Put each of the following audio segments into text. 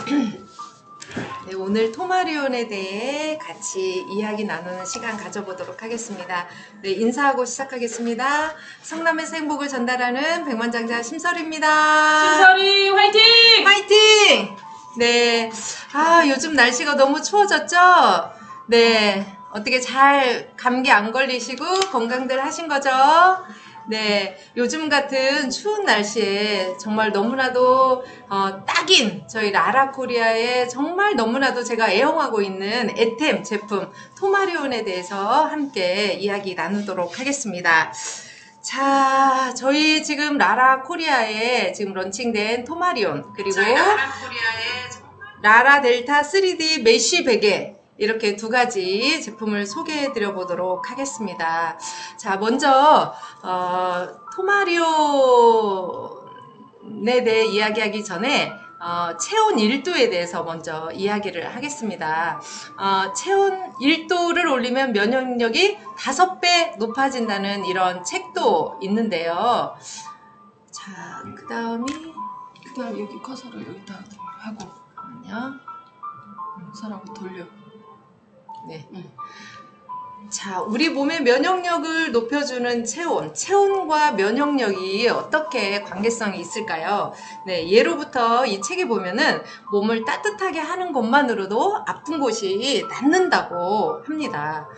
네, 오늘 토마리온에 대해 같이 이야기 나누는 시간 가져보도록 하겠습니다. 네, 인사하고 시작하겠습니다. 성남에서 행복을 전달하는 백만장자 심설입니다. 심설이 화이팅! 화이팅! 네, 요즘 날씨가 너무 추워졌죠? 네, 어떻게 잘 감기 안 걸리시고 건강들 하신 거죠? 네, 요즘 같은 추운 날씨에 정말 너무나도 딱인 저희 라라코리아의 정말 너무나도 제가 애용하고 있는 애템 제품 토마리온에 대해서 함께 이야기 나누도록 하겠습니다. 자, 저희 지금 라라코리아에 지금 런칭된 토마리온 그리고 라라델타 3D 메쉬 베개 이렇게 두 가지 제품을 소개해 드려 보도록 하겠습니다. 자, 먼저 토마리온에 대해 이야기하기 전에 체온 1도에 대해서 먼저 이야기를 하겠습니다. 체온 1도를 올리면 면역력이 5배 높아진다는 이런 책도 있는데요. 자, 그 다음 여기 커서를 여기다 하고 커서라고 돌려. 네. 자, 우리 몸의 면역력을 높여주는 체온과 면역력이 어떻게 관계성이 있을까요? 네, 예로부터 이 책에 보면은 몸을 따뜻하게 하는 것만으로도 아픈 곳이 낫는다고 합니다.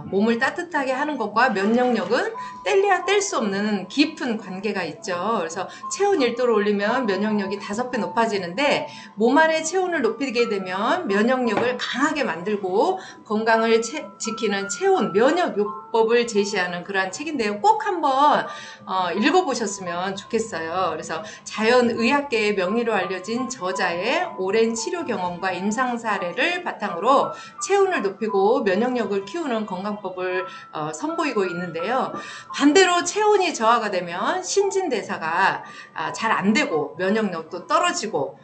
몸을 따뜻하게 하는 것과 면역력은 뗄래야 뗄 수 없는 깊은 관계가 있죠. 그래서 체온 1도를 올리면 면역력이 5배 높아지는데 몸 안의 체온을 높이게 되면 면역력을 강하게 만들고 건강을 지키는 체온 면역요법을 제시하는 그러한 책인데요. 꼭 한번 읽어보셨으면 좋겠어요. 그래서 자연의학계의 명의로 알려진 저자의 오랜 치료 경험과 임상 사례를 바탕으로 체온을 높이고 면역력을 키우는 건강법을 선보이고 있는데요. 반대로 체온이 저하가 되면 신진대사가 잘 안 되고 면역력도 떨어지고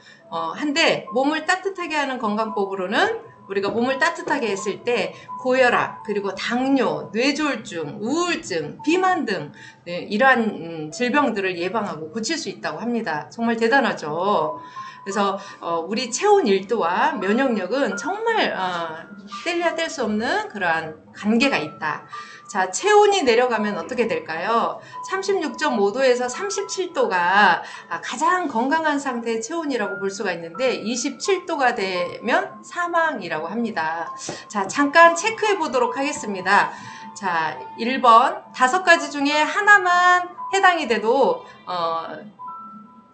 한데 몸을 따뜻하게 하는 건강법으로는 우리가 몸을 따뜻하게 했을 때 고혈압, 그리고 당뇨, 뇌졸중, 우울증, 비만 등 이러한 질병들을 예방하고 고칠 수 있다고 합니다. 정말 대단하죠. 그래서 우리 체온 1도와 면역력은 정말 뗄래야 뗄 수 없는 그러한 관계가 있다. 자, 체온이 내려가면 어떻게 될까요? 36.5도에서 37도가 가장 건강한 상태의 체온이라고 볼 수가 있는데 27도가 되면 사망이라고 합니다. 자, 잠깐 체크해 보도록 하겠습니다. 자, 1번 5가지 중에 하나만 해당이 돼도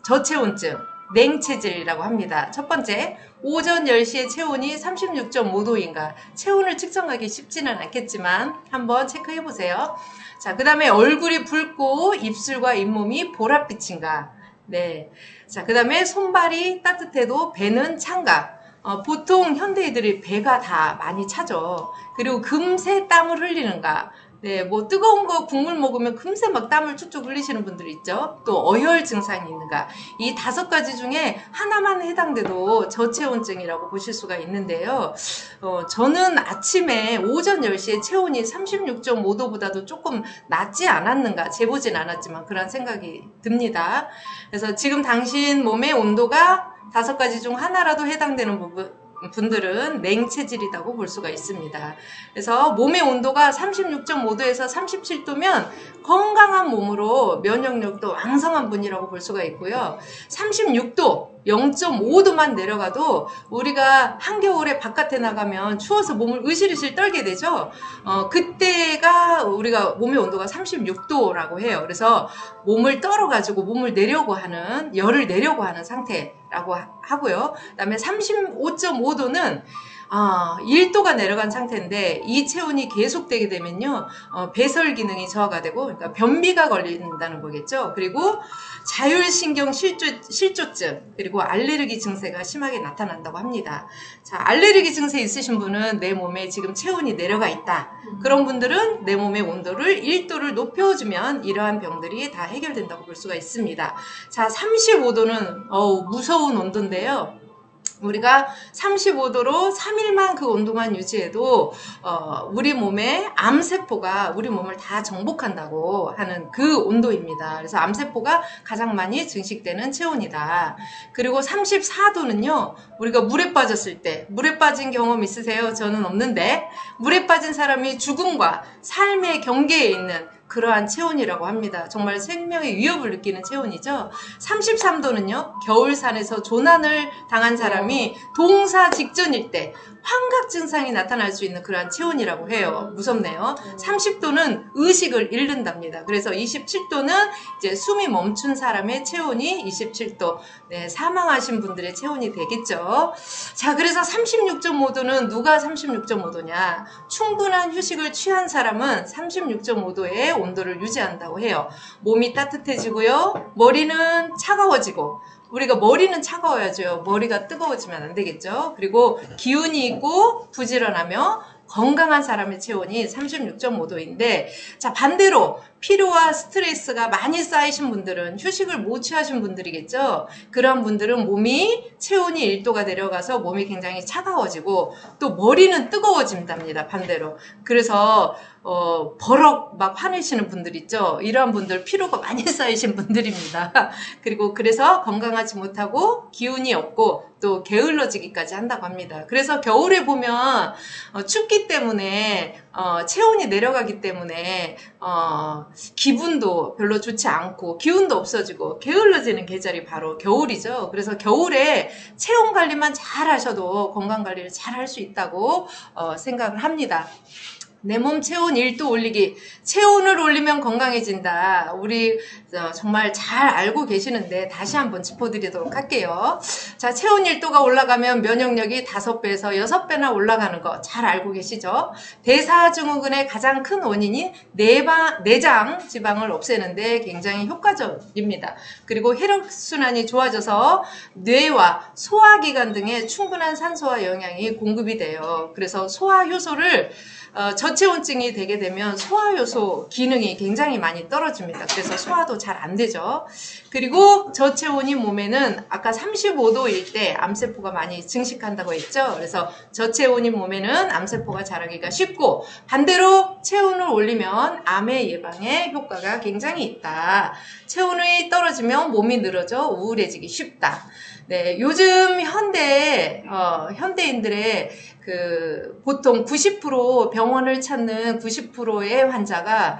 저체온증, 냉체질이라고 합니다. 첫 번째, 오전 10시에 체온이 36.5도인가. 체온을 측정하기 쉽지는 않겠지만 한번 체크해 보세요. 자, 그 다음에 얼굴이 붉고 입술과 잇몸이 보랏빛인가. 네. 자, 그 다음에 손발이 따뜻해도 배는 찬가. 보통 현대인들이 배가 다 많이 차죠. 그리고 금세 땀을 흘리는가. 네, 뭐 뜨거운 거 국물 먹으면 금세 막 땀을 쭉쭉 흘리시는 분들이 있죠. 또 어혈 증상이 있는가. 이 5가지 중에 하나만 해당돼도 저체온증이라고 보실 수가 있는데요. 저는 아침에 오전 10시에 체온이 36.5도보다도 조금 낮지 않았는가. 재보진 않았지만 그런 생각이 듭니다. 그래서 지금 당신 몸의 온도가 5가지 중 하나라도 해당되는 분들은 냉체질이라고 볼 수가 있습니다. 그래서 몸의 온도가 36.5도에서 37도면 건강한 몸으로 면역력도 왕성한 분이라고 볼 수가 있고요. 36도, 0.5도만 내려가도 우리가 한겨울에 바깥에 나가면 추워서 몸을 으실으실 떨게 되죠. 그때가 우리가 몸의 온도가 36도라고 해요. 그래서 몸을 떨어가지고 몸을 내려고 하는, 열을 내려고 하는 상태라고 하고요. 그 다음에 35.5도는 1도가 내려간 상태인데 이 체온이 계속되게 되면요 배설 기능이 저하가 되고 그러니까 변비가 걸린다는 거겠죠. 그리고 자율신경 실조증 그리고 알레르기 증세가 심하게 나타난다고 합니다. 자, 알레르기 증세 있으신 분은 내 몸에 지금 체온이 내려가 있다. 그런 분들은 내 몸의 온도를 1도를 높여주면 이러한 병들이 다 해결된다고 볼 수가 있습니다. 자, 35도는 무서운 온도인데요. 우리가 35도로 3일만 그 온도만 유지해도 우리 몸의 암세포가 우리 몸을 다 정복한다고 하는 그 온도입니다. 그래서 암세포가 가장 많이 증식되는 체온이다. 그리고 34도는요. 우리가 물에 빠졌을 때, 물에 빠진 경험 있으세요? 저는 없는데 물에 빠진 사람이 죽음과 삶의 경계에 있는 그러한 체온이라고 합니다. 정말 생명의 위협을 느끼는 체온이죠. 33도는요. 겨울산에서 조난을 당한 사람이 동사 직전일 때 환각 증상이 나타날 수 있는 그러한 체온이라고 해요. 무섭네요. 30도는 의식을 잃는답니다. 그래서 27도는 이제 숨이 멈춘 사람의 체온이 27도. 네, 사망하신 분들의 체온이 되겠죠. 자, 그래서 36.5도는 누가 36.5도냐? 충분한 휴식을 취한 사람은 36.5도의 온도를 유지한다고 해요. 몸이 따뜻해지고요. 머리는 차가워지고 우리가 머리는 차가워야죠. 머리가 뜨거워지면 안 되겠죠. 그리고 기운이 있고 부지런하며 건강한 사람의 체온이 36.5도인데 자 반대로 피로와 스트레스가 많이 쌓이신 분들은 휴식을 못 취하신 분들이겠죠. 그런 분들은 몸이 체온이 1도가 내려가서 몸이 굉장히 차가워지고 또 머리는 뜨거워진답니다. 반대로. 그래서 버럭 막 화내시는 분들 있죠. 이러한 분들 피로가 많이 쌓이신 분들입니다. 그리고 그래서 건강하지 못하고 기운이 없고 또 게을러지기까지 한다고 합니다. 그래서 겨울에 보면 춥기 때문에 체온이 내려가기 때문에 기분도 별로 좋지 않고 기운도 없어지고 게을러지는 계절이 바로 겨울이죠. 그래서 겨울에 체온 관리만 잘 하셔도 건강 관리를 잘 할 수 있다고 생각을 합니다. 내 몸 체온 1도 올리기. 체온을 올리면 건강해진다. 우리 정말 잘 알고 계시는데 다시 한번 짚어드리도록 할게요. 자, 체온 1도가 올라가면 면역력이 5배에서 6배나 올라가는 거 잘 알고 계시죠? 대사증후군의 가장 큰 원인이 내장 지방을 없애는데 굉장히 효과적입니다. 그리고 혈액순환이 좋아져서 뇌와 소화기관 등에 충분한 산소와 영양이 공급이 돼요. 그래서 소화효소를 저체온증이 되게 되면 소화효소 기능이 굉장히 많이 떨어집니다. 그래서 소화도 잘 안 되죠. 그리고 저체온인 몸에는 아까 35도일 때 암세포가 많이 증식한다고 했죠. 그래서 저체온인 몸에는 암세포가 자라기가 쉽고 반대로 체온을 올리면 암의 예방에 효과가 굉장히 있다. 체온이 떨어지면 몸이 늘어져 우울해지기 쉽다. 네, 요즘 현대인들의 보통 90% 병원을 찾는 90%의 환자가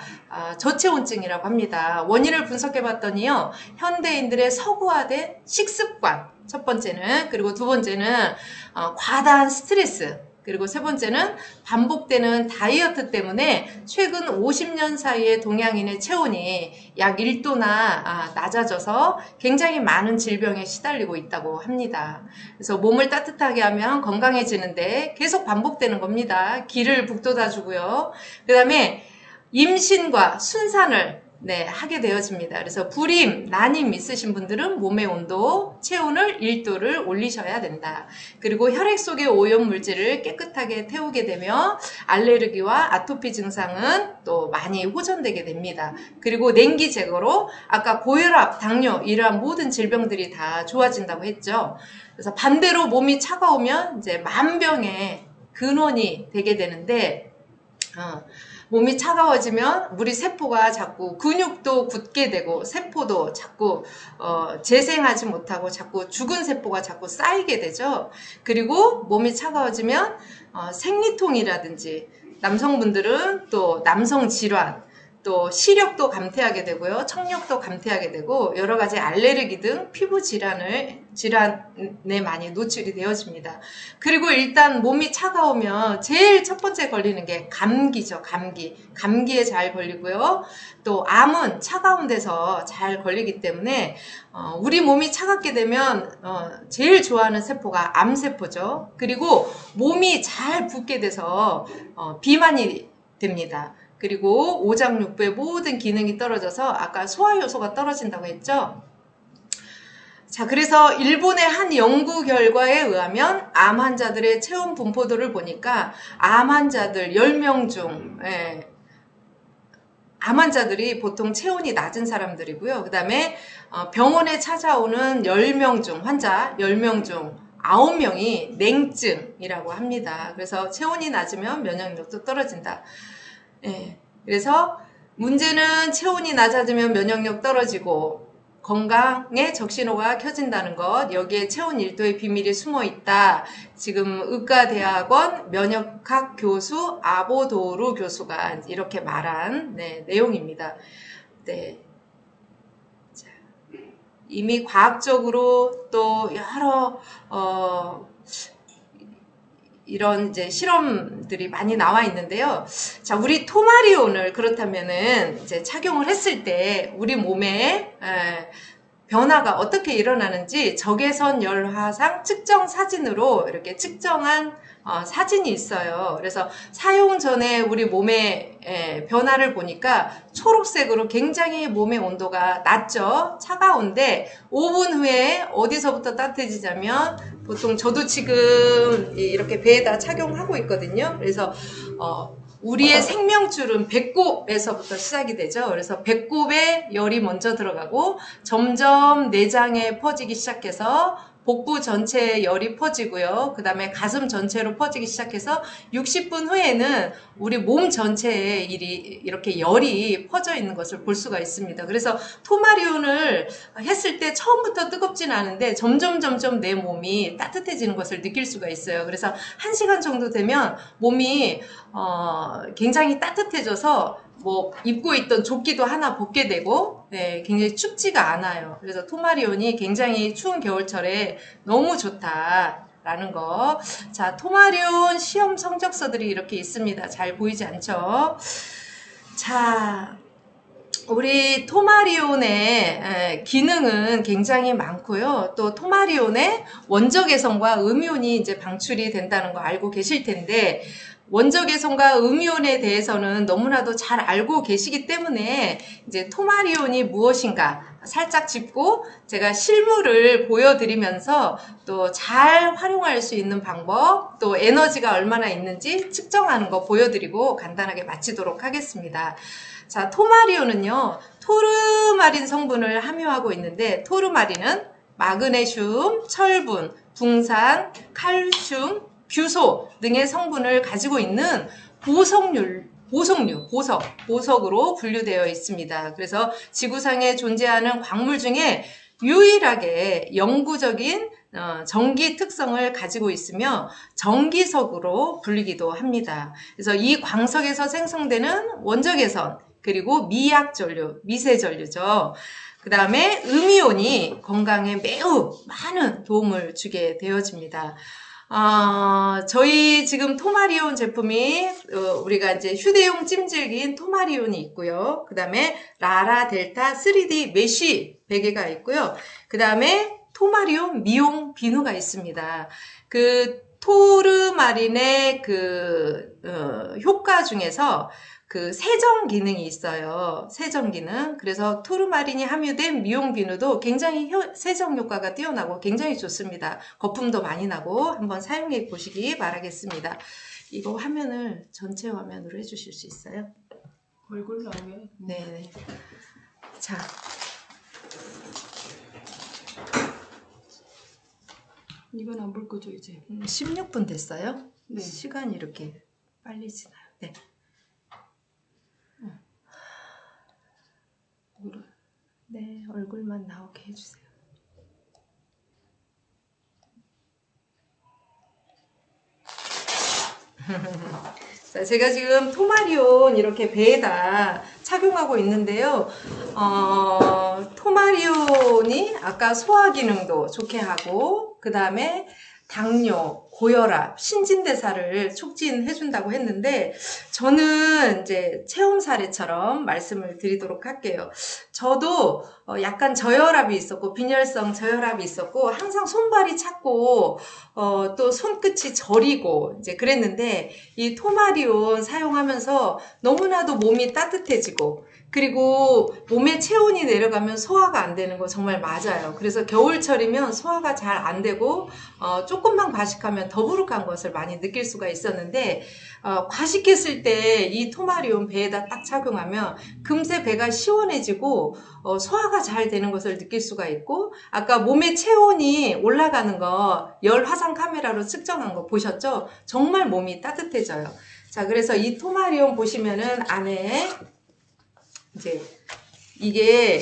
저체온증이라고 합니다. 원인을 분석해 봤더니요. 현대인들의 서구화된 식습관, 첫 번째는, 그리고 두 번째는 과다한 스트레스, 그리고 세 번째는 반복되는 다이어트 때문에 최근 50년 사이에 동양인의 체온이 약 1도나 낮아져서 굉장히 많은 질병에 시달리고 있다고 합니다. 그래서 몸을 따뜻하게 하면 건강해지는데 계속 반복되는 겁니다. 기를 북돋아주고요. 그 다음에 임신과 순산을 하게 되어집니다. 그래서 불임, 난임 있으신 분들은 몸의 온도, 체온을 1도를 올리셔야 된다. 그리고 혈액 속의 오염물질을 깨끗하게 태우게 되며 알레르기와 아토피 증상은 또 많이 호전되게 됩니다. 그리고 냉기 제거로 아까 고혈압, 당뇨 이러한 모든 질병들이 다 좋아진다고 했죠. 그래서 반대로 몸이 차가우면 이제 만병의 근원이 되게 되는데 몸이 차가워지면 우리 세포가 자꾸 근육도 굳게 되고 세포도 자꾸 재생하지 못하고 자꾸 죽은 세포가 자꾸 쌓이게 되죠. 그리고 몸이 차가워지면 생리통이라든지 남성분들은 또 남성 질환, 또 시력도 감퇴하게 되고요. 청력도 감퇴하게 되고 여러 가지 알레르기 등 피부 질환에 많이 노출이 되어집니다. 그리고 일단 몸이 차가우면 제일 첫 번째 걸리는 게 감기죠. 감기에 잘 걸리고요. 또 암은 차가운 데서 잘 걸리기 때문에 우리 몸이 차갑게 되면 제일 좋아하는 세포가 암세포죠. 그리고 몸이 잘 붓게 돼서 비만이 됩니다. 그리고 오장육부의 모든 기능이 떨어져서 아까 소화효소가 떨어진다고 했죠. 자, 그래서 일본의 한 연구 결과에 의하면 암 환자들의 체온 분포도를 보니까 암 환자들 10명 중 암 환자들이 보통 체온이 낮은 사람들이고요. 그 다음에 병원에 찾아오는 10명 중 환자 10명 중 9명이 냉증이라고 합니다. 그래서 체온이 낮으면 면역력도 떨어진다. 예, 그래서 문제는 체온이 낮아지면 면역력 떨어지고 건강에 적신호가 켜진다는 것, 여기에 체온 1도의 비밀이 숨어 있다. 지금 의과대학원 면역학 교수 아보도르 교수가 이렇게 말한 내용입니다. 네. 자, 이미 과학적으로 또 여러 이런 이제 실험들이 많이 나와 있는데요. 자, 우리 토마리온을 그렇다면은 이제 착용을 했을 때 우리 몸에 변화가 어떻게 일어나는지 적외선 열화상 측정 사진으로 이렇게 측정한 사진이 있어요. 그래서 사용 전에 우리 몸의 변화를 보니까 초록색으로 굉장히 몸의 온도가 낮죠. 차가운데 5분 후에 어디서부터 따뜻해지냐면 보통 저도 지금 이렇게 배에다 착용하고 있거든요. 그래서 우리의 생명줄은 배꼽에서부터 시작이 되죠. 그래서 배꼽에 열이 먼저 들어가고 점점 내장에 퍼지기 시작해서 복부 전체에 열이 퍼지고요. 그 다음에 가슴 전체로 퍼지기 시작해서 60분 후에는 우리 몸 전체에 이렇게 열이 퍼져 있는 것을 볼 수가 있습니다. 그래서 토마리온을 했을 때 처음부터 뜨겁진 않은데 점점 내 몸이 따뜻해지는 것을 느낄 수가 있어요. 그래서 1시간 정도 되면 몸이 굉장히 따뜻해져서 뭐 입고 있던 조끼도 하나 벗게 되고 굉장히 춥지가 않아요. 그래서 토마리온이 굉장히 추운 겨울철에 너무 좋다라는 거. 자, 토마리온 시험 성적서들이 이렇게 있습니다. 잘 보이지 않죠? 자, 우리 토마리온의 기능은 굉장히 많고요. 또 토마리온의 원적외선과 음이온이 이제 방출이 된다는 거 알고 계실 텐데, 원적외선과 음이온에 대해서는 너무나도 잘 알고 계시기 때문에 이제 토마리온이 무엇인가 살짝 짚고 제가 실물을 보여드리면서 또 잘 활용할 수 있는 방법, 또 에너지가 얼마나 있는지 측정하는 거 보여드리고 간단하게 마치도록 하겠습니다. 자, 토마리온은요, 토르마린 성분을 함유하고 있는데, 토르마린은 마그네슘, 철분, 붕산, 칼슘, 규소 등의 성분을 가지고 있는 보석으로 분류되어 있습니다. 그래서 지구상에 존재하는 광물 중에 유일하게 영구적인 전기 특성을 가지고 있으며 전기석으로 불리기도 합니다. 그래서 이 광석에서 생성되는 원적외선, 그리고 미약전류, 미세전류죠. 그 다음에 음이온이 건강에 매우 많은 도움을 주게 되어집니다. 저희 지금 토마리온 제품이 우리가 이제 휴대용 찜질기인 토마리온이 있고요. 그 다음에 라라 델타 3D 메쉬 베개가 있고요. 그 다음에 토마리온 미용 비누가 있습니다. 그 토르마린의 효과 중에서 그 세정 기능이 있어요. 세정 기능. 그래서 토르마린이 함유된 미용 비누도 굉장히 세정 효과가 뛰어나고 굉장히 좋습니다. 거품도 많이 나고 한번 사용해 보시기 바라겠습니다. 이거 화면을 전체 화면으로 해주실 수 있어요? 얼굴 나오게? 네. 자. 이건 안 볼 거죠, 이제? 16분 됐어요? 네. 시간이 이렇게 빨리 지나요. 네. 네, 얼굴만 나오게 해주세요. 자, 제가 지금 토마리온 이렇게 배에다 착용하고 있는데요. 토마리온이 아까 소화 기능도 좋게 하고, 그 다음에 당뇨, 고혈압, 신진대사를 촉진해준다고 했는데, 저는 이제 체험 사례처럼 말씀을 드리도록 할게요. 저도 약간 저혈압이 있었고, 빈혈성 저혈압이 있었고, 항상 손발이 찼고, 또 손끝이 저리고, 이제 그랬는데, 이 토마리온 사용하면서 너무나도 몸이 따뜻해지고, 그리고 몸의 체온이 내려가면 소화가 안 되는 거 정말 맞아요. 그래서 겨울철이면 소화가 잘 안 되고 조금만 과식하면 보시면 더부룩한 것을 많이 느낄 수가 있었는데 과식했을 때 이 토마리온 배에다 딱 착용하면 금세 배가 시원해지고 소화가 잘 되는 것을 느낄 수가 있고, 아까 몸의 체온이 올라가는 거 열 화상 카메라로 측정한 거 보셨죠? 정말 몸이 따뜻해져요. 자, 그래서 이 토마리온 보시면은 안에 이제 이게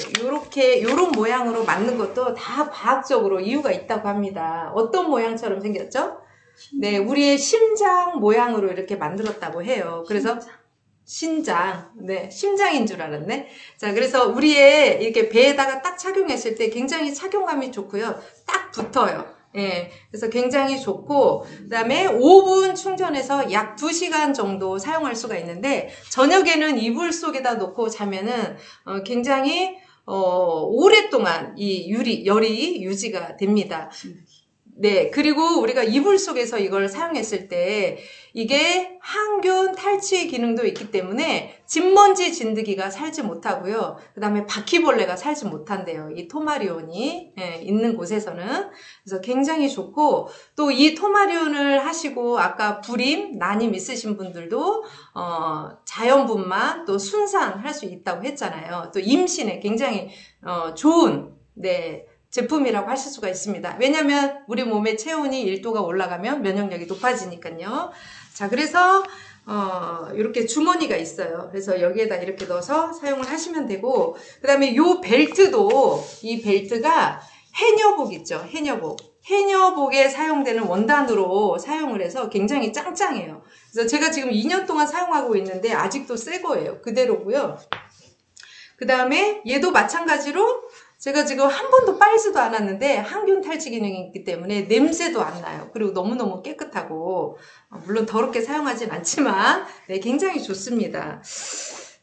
요런 모양으로 만든 것도 다 과학적으로 이유가 있다고 합니다. 어떤 모양처럼 생겼죠? 네, 우리의 심장 모양으로 이렇게 만들었다고 해요. 그래서 심장, 네, 심장인 줄 알았네. 자, 그래서 우리의 이렇게 배에다가 딱 착용했을 때 굉장히 착용감이 좋고요. 딱 붙어요. 예, 그래서 굉장히 좋고, 그 다음에 5분 충전해서 약 2시간 정도 사용할 수가 있는데, 저녁에는 이불 속에다 놓고 자면은 굉장히 오랫동안 이 열이 유지가 됩니다. 네, 그리고 우리가 이불 속에서 이걸 사용했을 때 이게 항균 탈취 기능도 있기 때문에 진먼지 진드기가 살지 못하고요. 그 다음에 바퀴벌레가 살지 못한대요. 이 토마리온이 있는 곳에서는. 그래서 굉장히 좋고, 또 이 토마리온을 하시고 아까 불임, 난임 있으신 분들도 자연분만 또 순산할 수 있다고 했잖아요. 또 임신에 굉장히 좋은, 네, 제품이라고 하실 수가 있습니다. 왜냐하면 우리 몸의 체온이 1도가 올라가면 면역력이 높아지니까요. 자, 그래서 이렇게 주머니가 있어요. 그래서 여기에다 이렇게 넣어서 사용을 하시면 되고, 그 다음에 요 벨트도, 이 벨트가 해녀복 있죠. 해녀복에 사용되는 원단으로 사용을 해서 굉장히 짱짱해요. 그래서 제가 지금 2년 동안 사용하고 있는데 아직도 새 거예요. 그대로고요. 그 다음에 얘도 마찬가지로 제가 지금 한 번도 빨지도 않았는데 항균 탈취 기능이 있기 때문에 냄새도 안 나요. 그리고 너무너무 깨끗하고, 물론 더럽게 사용하진 않지만 네, 굉장히 좋습니다.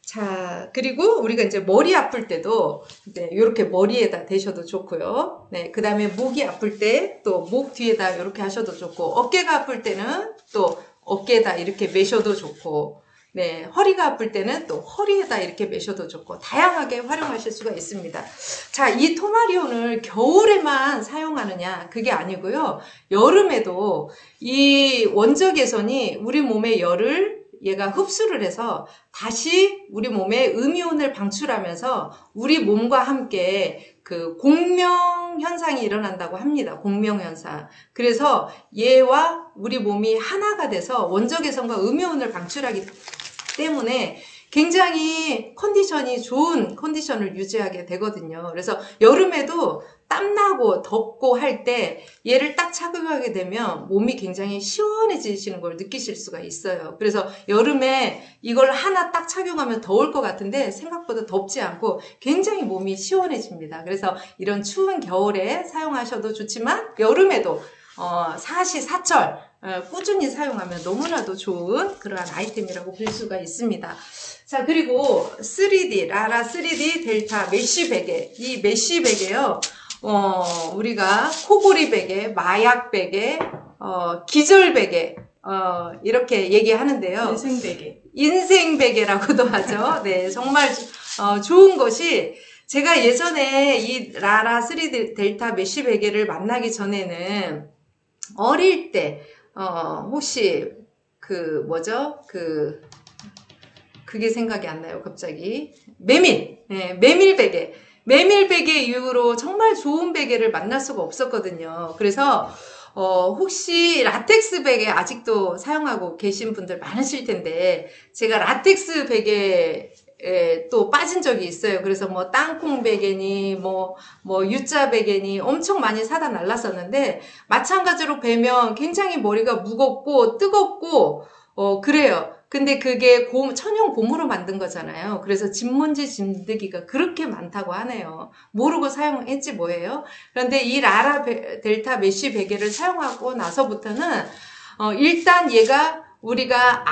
자, 그리고 우리가 이제 머리 아플 때도 네, 이렇게 머리에다 대셔도 좋고요. 네, 그 다음에 목이 아플 때 또 목 뒤에다 이렇게 하셔도 좋고, 어깨가 아플 때는 또 어깨에다 이렇게 매셔도 좋고, 네, 허리가 아플 때는 또 허리에다 이렇게 매셔도 좋고, 다양하게 활용하실 수가 있습니다. 자, 이 토마리온을 겨울에만 사용하느냐? 그게 아니고요. 여름에도 이 원적외선이 우리 몸의 열을 얘가 흡수를 해서 다시 우리 몸에 음이온을 방출하면서 우리 몸과 함께 그 공명 현상이 일어난다고 합니다. 공명 현상. 그래서 얘와 우리 몸이 하나가 돼서 원적외선과 음이온을 방출하기 때문에 굉장히 컨디션이 좋은 컨디션을 유지하게 되거든요. 그래서 여름에도 땀나고 덥고 할 때 얘를 딱 착용하게 되면 몸이 굉장히 시원해지시는 걸 느끼실 수가 있어요. 그래서 여름에 이걸 하나 딱 착용하면 더울 것 같은데 생각보다 덥지 않고 굉장히 몸이 시원해집니다. 그래서 이런 추운 겨울에 사용하셔도 좋지만 여름에도 사시사철 꾸준히 사용하면 너무나도 좋은 그러한 아이템이라고 볼 수가 있습니다. 자, 그리고 3D, 라라 3D 델타 메쉬 베개. 이 메쉬 베개요. 우리가 코골이 베개, 마약 베개, 기절 베개, 이렇게 얘기하는데요. 인생 베개. 인생 베개라고도 하죠. 네, 정말 좋은 것이, 제가 예전에 이 라라 3D 델타 메쉬 베개를 만나기 전에는 어릴 때 혹시 그게 생각이 안 나요, 갑자기. 메밀 베개. 메밀 베개 이후로 정말 좋은 베개를 만날 수가 없었거든요. 그래서 혹시 라텍스 베개 아직도 사용하고 계신 분들 많으실 텐데, 제가 라텍스 베개에 또 빠진 적이 있어요. 그래서 뭐 땅콩 베개니 뭐 U자 베개니 엄청 많이 사다 날랐었는데, 마찬가지로 베면 굉장히 머리가 무겁고 뜨겁고 그래요. 근데 그게 천연 고무로 만든 거잖아요. 그래서 진먼지 진드기가 그렇게 많다고 하네요. 모르고 사용했지 뭐예요. 그런데 이 라라 델타 메쉬 베개를 사용하고 나서부터는 일단 얘가 우리가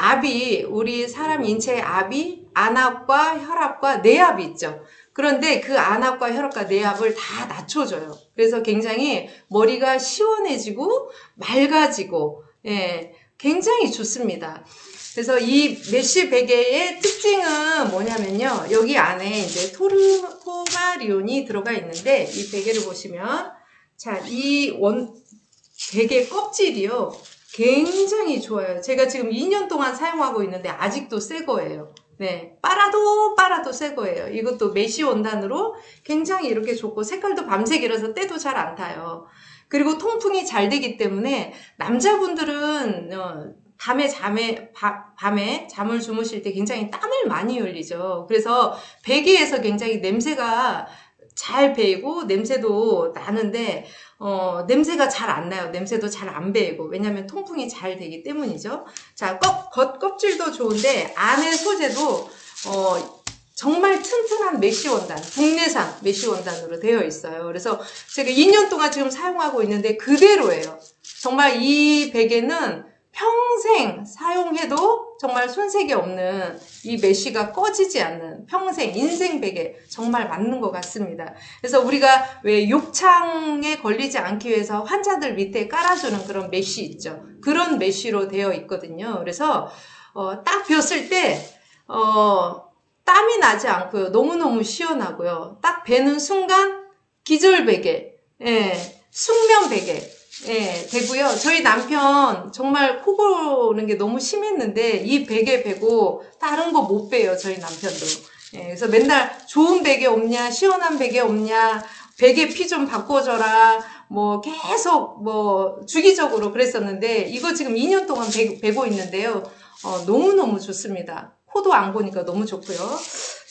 우리 사람 인체의 압이 안압과 혈압과 내압이 있죠. 그런데 그 안압과 혈압과 내압을 다 낮춰줘요. 그래서 굉장히 머리가 시원해지고 맑아지고, 예, 굉장히 좋습니다. 그래서 이 메쉬 베개의 특징은 뭐냐면요. 여기 안에 이제 토마리온이 들어가 있는데, 이 베개를 보시면, 자, 이 베개 껍질이요. 굉장히 좋아요. 제가 지금 2년 동안 사용하고 있는데 아직도 새 거예요. 네, 빨아도 새 거예요. 이것도 메쉬 원단으로 굉장히 이렇게 좋고 색깔도 밤색이라서 때도 잘 안 타요. 그리고 통풍이 잘 되기 때문에 남자분들은 밤에 잠을 주무실 때 굉장히 땀을 많이 흘리죠. 그래서 베개에서 굉장히 냄새가 잘 배이고 냄새도 나는데 냄새가 잘 안 나요. 냄새도 잘 안 배이고. 왜냐면 통풍이 잘 되기 때문이죠. 자, 껍질도 좋은데 안에 소재도 정말 튼튼한 메쉬 원단, 국내산 메쉬 원단으로 되어 있어요. 그래서 제가 2년 동안 지금 사용하고 있는데 그대로예요. 정말 이 베개는 평생 사용해도 정말 손색이 없는 이 메쉬가 꺼지지 않는 평생 인생 베개 정말 맞는 것 같습니다. 그래서 우리가 왜 욕창에 걸리지 않기 위해서 환자들 밑에 깔아주는 그런 메쉬 있죠. 그런 메쉬로 되어 있거든요. 그래서 딱 뱄을 때 땀이 나지 않고요. 너무너무 시원하고요. 딱 베는 순간 기절 베개, 숙면 베개 되고요. 저희 남편 정말 코 고는 게 너무 심했는데 이 베개 베고 다른 거 못 베요. 저희 남편도. 그래서 맨날 좋은 베개 없냐, 시원한 베개 없냐, 베개 피 좀 바꿔줘라, 뭐 계속 뭐 주기적으로 그랬었는데 이거 지금 2년 동안 베고 있는데요. 너무너무 좋습니다. 코도 안 고니까 너무 좋고요.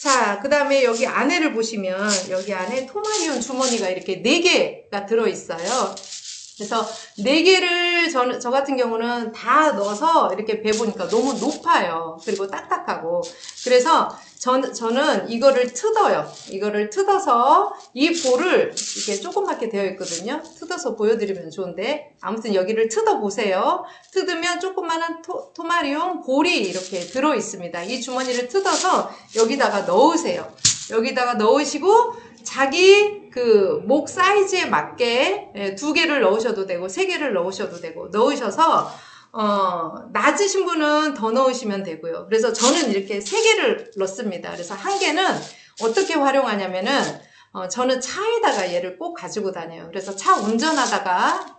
자, 그 다음에 여기 안에를 보시면 여기 안에 토마리온 주머니가 이렇게 4개가 들어있어요. 그래서 4개를 저 같은 경우는 다 넣어서 이렇게 베보니까 너무 높아요. 그리고 딱딱하고. 그래서 저는 이거를 뜯어요. 이거를 뜯어서 이 볼을 이렇게 조그맣게 되어 있거든요. 뜯어서 보여드리면 좋은데 아무튼 여기를 뜯어 보세요. 뜯으면 조그마한 토마리온 볼이 이렇게 들어 있습니다. 이 주머니를 뜯어서 여기다가 넣으세요. 여기다가 넣으시고 자기 그 목 사이즈에 맞게 2개를 넣으셔도 되고 3개를 넣으셔도 되고 넣으셔서 낮으신 분은 더 넣으시면 되고요. 그래서 저는 이렇게 3개를 넣습니다. 그래서 1개는 어떻게 활용하냐면은 저는 차에다가 얘를 꼭 가지고 다녀요. 그래서 차 운전하다가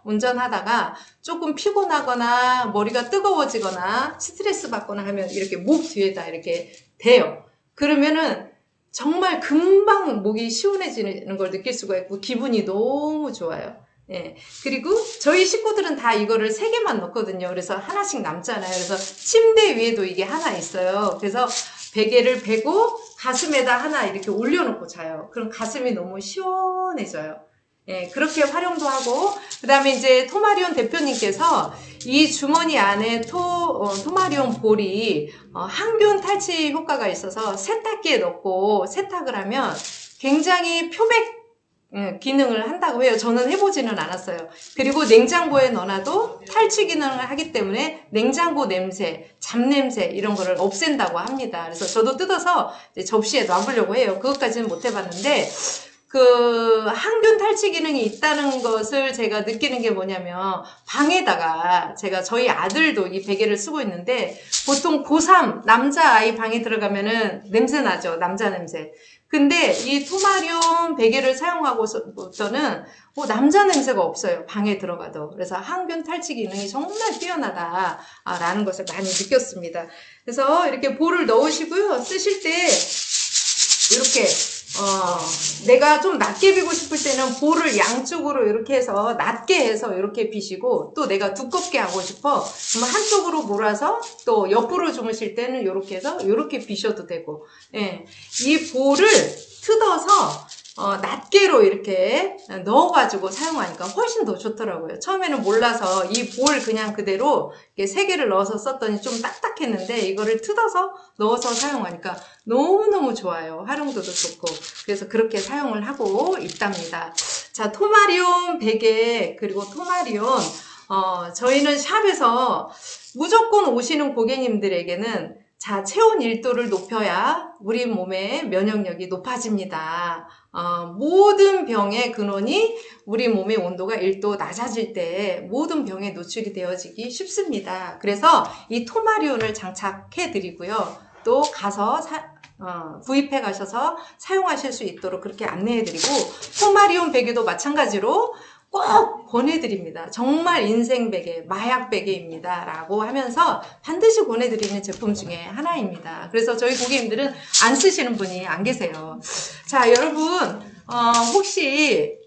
조금 피곤하거나 머리가 뜨거워지거나 스트레스 받거나 하면 이렇게 목 뒤에다 이렇게 대요. 그러면은 정말 금방 목이 시원해지는 걸 느낄 수가 있고 기분이 너무 좋아요. 그리고 저희 식구들은 다 이거를 3개만 넣거든요. 그래서 하나씩 남잖아요. 그래서 침대 위에도 이게 하나 있어요. 그래서 베개를 베고 가슴에다 하나 이렇게 올려놓고 자요. 그럼 가슴이 너무 시원해져요. 그렇게 활용도 하고, 그 다음에 이제 토마리온 대표님께서 이 주머니 안에 토마리온 볼이 항균 탈취 효과가 있어서 세탁기에 넣고 세탁을 하면 굉장히 표백 기능을 한다고 해요. 저는 해보지는 않았어요. 그리고 냉장고에 넣어놔도 탈취 기능을 하기 때문에 냉장고 냄새, 잡냄새 이런 거를 없앤다고 합니다. 그래서 저도 뜯어서 이제 접시에 놔보려고 해요. 그것까지는 못 해봤는데 그 항균 탈취 기능이 있다는 것을 제가 느끼는 게 뭐냐면 방에다가 제가 저희 아들도 이 베개를 쓰고 있는데 보통 고3 남자아이 방에 들어가면은 냄새 나죠. 남자 냄새. 근데 이 토마리온 베개를 사용하고서는 남자 냄새가 없어요. 방에 들어가도. 그래서 항균 탈취 기능이 정말 뛰어나다라는 것을 많이 느꼈습니다. 그래서 이렇게 볼을 넣으시고요. 쓰실 때 이렇게 내가 좀 낮게 비고 싶을 때는 볼을 양쪽으로 이렇게 해서 낮게 해서 이렇게 비시고 또 내가 두껍게 하고 싶어 그러면 한쪽으로 몰아서 또 옆으로 주무실 때는 이렇게 해서 이렇게 비셔도 되고 이 볼을 뜯어서 낱개로 이렇게 넣어가지고 사용하니까 훨씬 더 좋더라고요. 처음에는 몰라서 이 볼 그냥 그대로 이렇게 3개를 넣어서 썼더니 좀 딱딱했는데 이거를 뜯어서 넣어서 사용하니까 너무너무 좋아요. 활용도도 좋고. 그래서 그렇게 사용을 하고 있답니다. 자, 토마리온 베개 그리고 토마리온 저희는 샵에서 무조건 오시는 고객님들에게는 자, 체온 1도를 높여야 우리 몸의 면역력이 높아집니다. 모든 병의 근원이 우리 몸의 온도가 1도 낮아질 때 모든 병에 노출이 되어지기 쉽습니다. 그래서 이 토마리온을 장착해 드리고요. 또 가서 구입해 가셔서 사용하실 수 있도록 그렇게 안내해 드리고 토마리온 베개도 마찬가지로 꼭 권해드립니다. 정말 인생 베개, 마약 베개입니다. 라고 하면서 반드시 권해드리는 제품 중에 하나입니다. 그래서 저희 고객님들은 안 쓰시는 분이 안 계세요. 자, 여러분, 혹시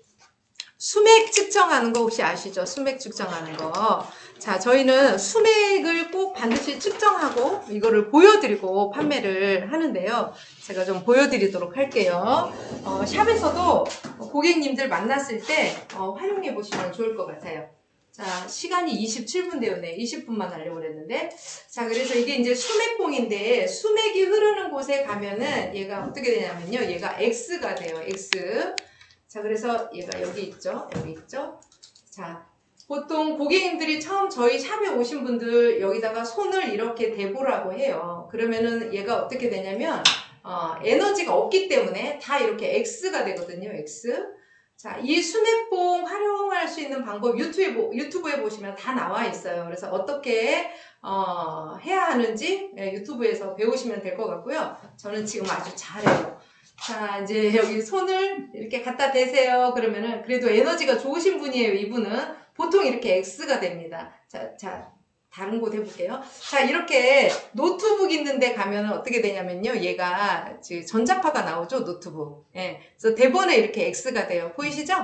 수맥 측정하는 거 혹시 아시죠? 수맥 측정하는 거. 자, 저희는 수맥을 꼭 반드시 측정하고 이거를 보여드리고 판매를 하는데요. 제가 좀 보여드리도록 할게요. 샵에서도 고객님들 만났을 때 활용해 보시면 좋을 것 같아요. 자, 시간이 27분 되었네. 20분만 하려고 그랬는데. 자, 그래서 이게 이제 수맥봉인데, 수맥이 흐르는 곳에 가면은 얘가 어떻게 되냐면요. 얘가 X가 돼요. X. 자, 그래서 얘가 여기 있죠. 여기 있죠. 자, 보통 고객님들이 처음 저희 샵에 오신 분들 여기다가 손을 이렇게 대보라고 해요. 그러면은 얘가 어떻게 되냐면, 에너지가 없기 때문에 다 이렇게 X가 되거든요. X. 자, 이 수맥봉 활용할 수 있는 방법 유튜브에 보시면 다 나와 있어요. 그래서 어떻게 해야 하는지 유튜브에서 배우시면 될 것 같고요. 저는 지금 아주 잘해요. 자, 이제 여기 손을 이렇게 갖다 대세요. 그러면은 그래도 에너지가 좋으신 분이에요. 이분은 보통 이렇게 X가 됩니다. 자, 다른 곳 해볼게요. 자, 이렇게 노트북 있는데 가면은 어떻게 되냐면요. 얘가 지금 전자파가 나오죠. 노트북. 예. 그래서 대본에 이렇게 X가 돼요. 보이시죠?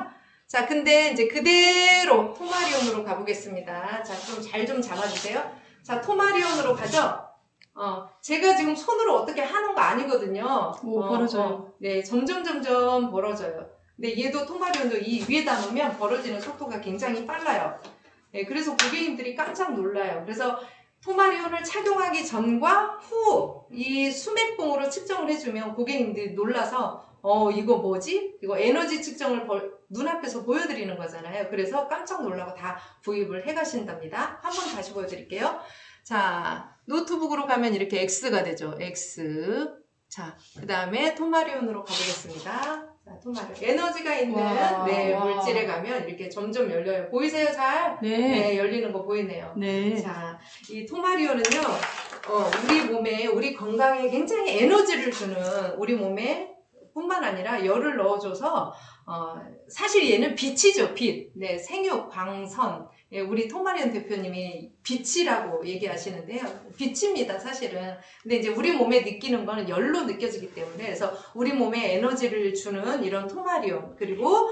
자, 근데 이제 그대로 토마리온으로 가보겠습니다. 자, 좀 잘 좀 잡아주세요. 자, 토마리온으로 가죠? 제가 지금 손으로 어떻게 하는 거 아니거든요. 오, 벌어져요. 네, 점점 벌어져요. 근데 얘도 토마리온도 이 위에다 놓으면 벌어지는 속도가 굉장히 빨라요. 네, 그래서 고객님들이 깜짝 놀라요. 그래서 토마리온을 착용하기 전과 후 이 수맥봉으로 측정을 해주면 고객님들이 놀라서 이거 뭐지? 이거 에너지 측정을 눈앞에서 보여드리는 거잖아요. 그래서 깜짝 놀라고 다 구입을 해 가신답니다. 한번 다시 보여드릴게요. 자, 노트북으로 가면 이렇게 X가 되죠. X. 자, 그 다음에 토마리온으로 가보겠습니다. 자, 토마리온. 에너지가 있는 와, 물질에 가면 이렇게 점점 열려요. 보이세요, 잘? 네. 열리는 거 보이네요. 네. 자, 이 토마리온은요, 우리 몸에, 우리 건강에 굉장히 에너지를 주는 우리 몸에 뿐만 아니라 열을 넣어줘서, 사실 얘는 빛이죠, 빛. 네, 생육, 광선. 예, 우리 토마리온 대표님이 빛이라고 얘기하시는데요. 빛입니다, 사실은. 근데 이제 우리 몸에 느끼는 거는 열로 느껴지기 때문에, 그래서 우리 몸에 에너지를 주는 이런 토마리온, 그리고,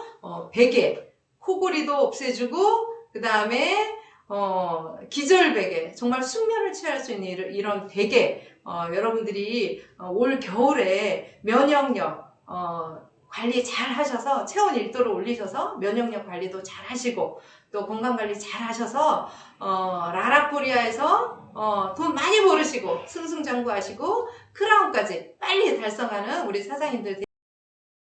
베개, 코골이도 없애주고, 그 다음에, 기절베개, 정말 숙면을 취할 수 있는 이런 베개, 여러분들이 올 겨울에 면역력, 관리 잘 하셔서 체온 1도를 올리셔서 면역력 관리도 잘 하시고 또 건강 관리 잘 하셔서 라라코리아에서 돈 많이 벌으시고 승승장구하시고 크라운까지 빨리 달성하는 우리 사장님들